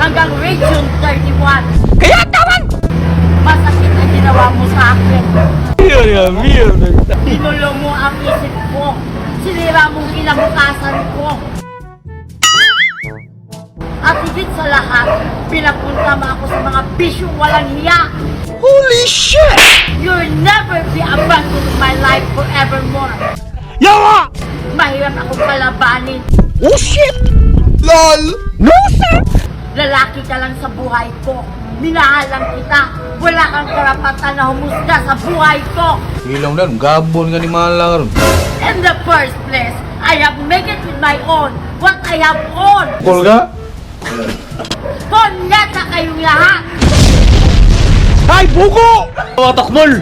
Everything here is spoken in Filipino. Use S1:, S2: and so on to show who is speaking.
S1: hanggang Region 31.
S2: Kaya tawan!
S1: Masakit ang ginawa mo sa akin.
S2: Mierda.
S1: Pinulo mo ang isip ko. Sinira mong kinabukasan ko. At higit sa lahat, pinapunta mo ako sa mga bisyong walang hiya.
S2: Holy shit!
S1: You'll never be abandoned in my life forevermore.
S2: Yawa!
S1: Mahirap akong kalabanin.
S2: Oh shit! LOL! No sir!
S1: Lalaki ka lang sa buhay ko. Minahalang kita. Wala kang karapatan na humusga sa buhay ko.
S3: Hilang na, gabon ka ni Malang.
S1: In the first place, I have made it with my own. What I have owned.
S3: Kol ka?
S1: Konyata kayong lahat.
S2: Ay, buko! Takmol!